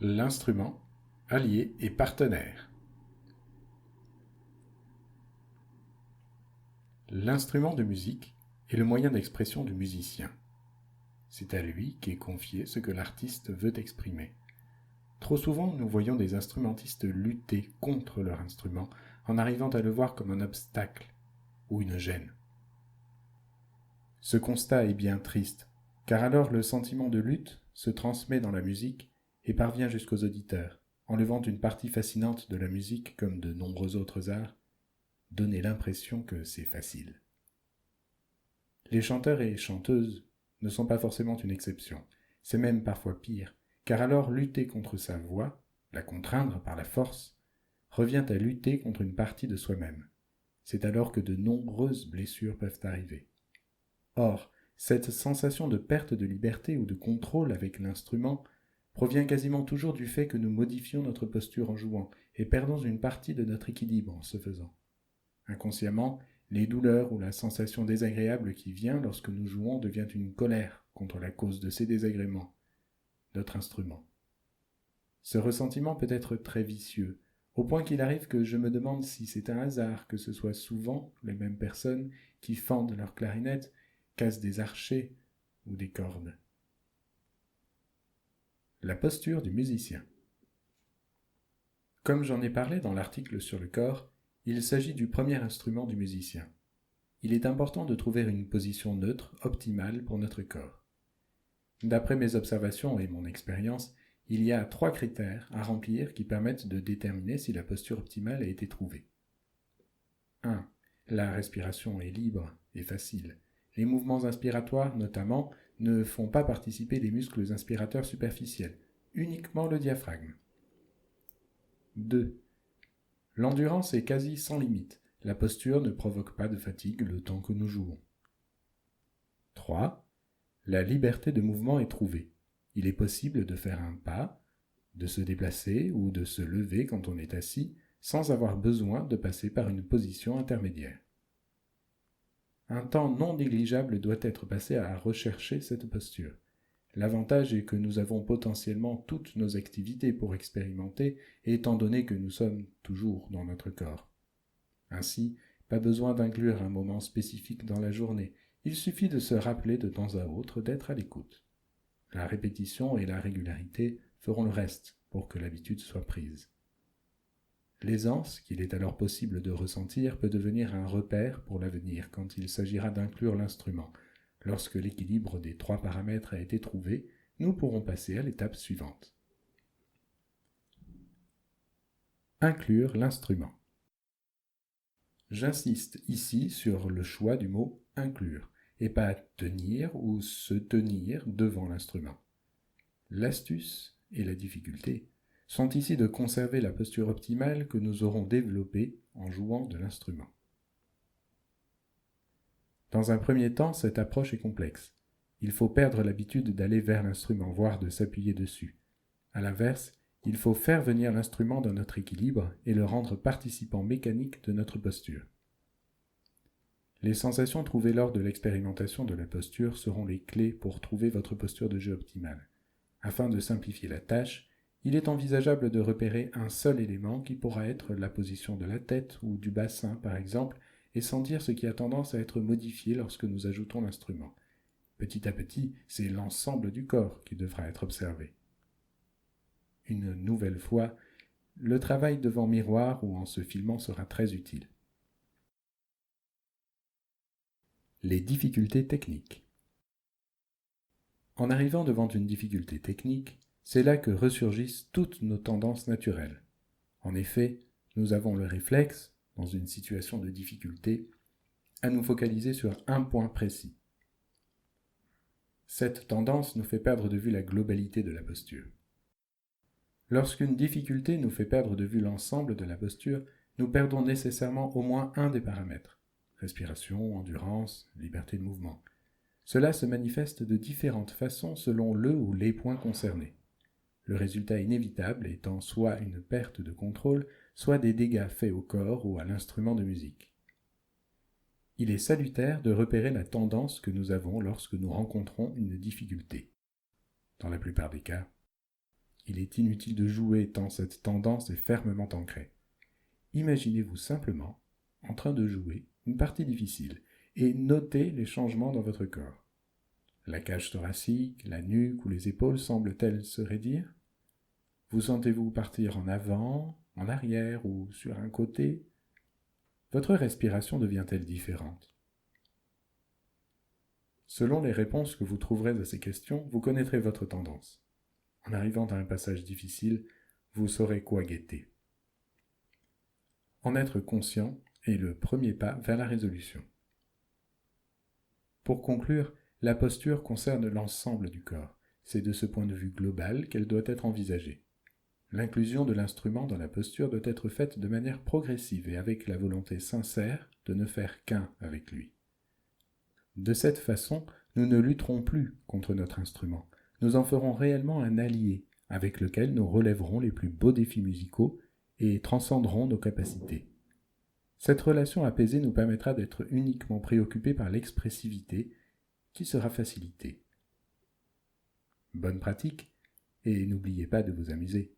L'instrument, allié et partenaire. L'instrument de musique est le moyen d'expression du musicien. C'est à lui qu'est confié ce que l'artiste veut exprimer. Trop souvent, nous voyons des instrumentistes lutter contre leur instrument en arrivant à le voir comme un obstacle ou une gêne. Ce constat est bien triste, car alors le sentiment de lutte se transmet dans la musique et parvient jusqu'aux auditeurs, enlevant une partie fascinante de la musique comme de nombreux autres arts, donner l'impression que c'est facile. Les chanteurs et chanteuses ne sont pas forcément une exception, c'est même parfois pire, car alors lutter contre sa voix, la contraindre par la force, revient à lutter contre une partie de soi-même. C'est alors que de nombreuses blessures peuvent arriver. Or, cette sensation de perte de liberté ou de contrôle avec l'instrument provient quasiment toujours du fait que nous modifions notre posture en jouant et perdons une partie de notre équilibre en ce faisant. Inconsciemment, les douleurs ou la sensation désagréable qui vient lorsque nous jouons devient une colère contre la cause de ces désagréments, notre instrument. Ce ressentiment peut être très vicieux, au point qu'il arrive que je me demande si c'est un hasard que ce soit souvent les mêmes personnes qui fendent leur clarinette, cassent des archets ou des cordes. La posture du musicien. Comme j'en ai parlé dans l'article sur le corps, il s'agit du premier instrument du musicien. Il est important de trouver une position neutre, optimale pour notre corps. D'après mes observations et mon expérience, il y a 3 critères à remplir qui permettent de déterminer si la posture optimale a été trouvée. 1. La respiration est libre et facile. Les mouvements inspiratoires, notamment, ne font pas participer les muscles inspirateurs superficiels, uniquement le diaphragme. 2. L'endurance est quasi sans limite. La posture ne provoque pas de fatigue le temps que nous jouons. 3. La liberté de mouvement est trouvée. Il est possible de faire un pas, de se déplacer ou de se lever quand on est assis, sans avoir besoin de passer par une position intermédiaire. Un temps non négligeable doit être passé à rechercher cette posture. L'avantage est que nous avons potentiellement toutes nos activités pour expérimenter, étant donné que nous sommes toujours dans notre corps. Ainsi, pas besoin d'inclure un moment spécifique dans la journée, il suffit de se rappeler de temps à autre d'être à l'écoute. La répétition et la régularité feront le reste pour que l'habitude soit prise. L'aisance qu'il est alors possible de ressentir peut devenir un repère pour l'avenir quand il s'agira d'inclure l'instrument. Lorsque l'équilibre des 3 paramètres a été trouvé, nous pourrons passer à l'étape suivante. Inclure l'instrument. J'insiste ici sur le choix du mot « inclure » et pas « tenir » ou « se tenir » devant l'instrument. L'astuce et la difficulté sont ici de conserver la posture optimale que nous aurons développée en jouant de l'instrument. Dans un premier temps, cette approche est complexe. Il faut perdre l'habitude d'aller vers l'instrument, voire de s'appuyer dessus. À l'inverse, il faut faire venir l'instrument dans notre équilibre et le rendre participant mécanique de notre posture. Les sensations trouvées lors de l'expérimentation de la posture seront les clés pour trouver votre posture de jeu optimale. Afin de simplifier la tâche, il est envisageable de repérer un seul élément qui pourra être la position de la tête ou du bassin par exemple, et sentir ce qui a tendance à être modifié lorsque nous ajoutons l'instrument. Petit à petit, c'est l'ensemble du corps qui devra être observé. Une nouvelle fois, le travail devant miroir ou en se filmant sera très utile. Les difficultés techniques. En arrivant devant une difficulté technique, c'est là que ressurgissent toutes nos tendances naturelles. En effet, nous avons le réflexe, dans une situation de difficulté, à nous focaliser sur un point précis. Cette tendance nous fait perdre de vue la globalité de la posture. Lorsqu'une difficulté nous fait perdre de vue l'ensemble de la posture, nous perdons nécessairement au moins un des paramètres. Respiration, endurance, liberté de mouvement. Cela se manifeste de différentes façons selon le ou les points concernés. Le résultat inévitable étant soit une perte de contrôle, soit des dégâts faits au corps ou à l'instrument de musique. Il est salutaire de repérer la tendance que nous avons lorsque nous rencontrons une difficulté. Dans la plupart des cas, Il est inutile de jouer tant cette tendance est fermement ancrée. Imaginez-vous simplement en train de jouer une partie difficile et notez les changements dans votre corps. La cage thoracique, la nuque ou les épaules semblent-elles se raidir? Vous sentez-vous partir en avant, en arrière ou sur un côté? Votre respiration devient-elle différente? Selon les réponses que vous trouverez à ces questions, vous connaîtrez votre tendance. En arrivant à un passage difficile, vous saurez quoi guetter. En être conscient est le premier pas vers la résolution. Pour conclure, la posture concerne l'ensemble du corps. C'est de ce point de vue global qu'elle doit être envisagée. L'inclusion de l'instrument dans la posture doit être faite de manière progressive et avec la volonté sincère de ne faire qu'un avec lui. De cette façon, nous ne lutterons plus contre notre instrument. Nous en ferons réellement un allié avec lequel nous relèverons les plus beaux défis musicaux et transcenderons nos capacités. Cette relation apaisée nous permettra d'être uniquement préoccupés par l'expressivité qui sera facilitée. Bonne pratique et n'oubliez pas de vous amuser.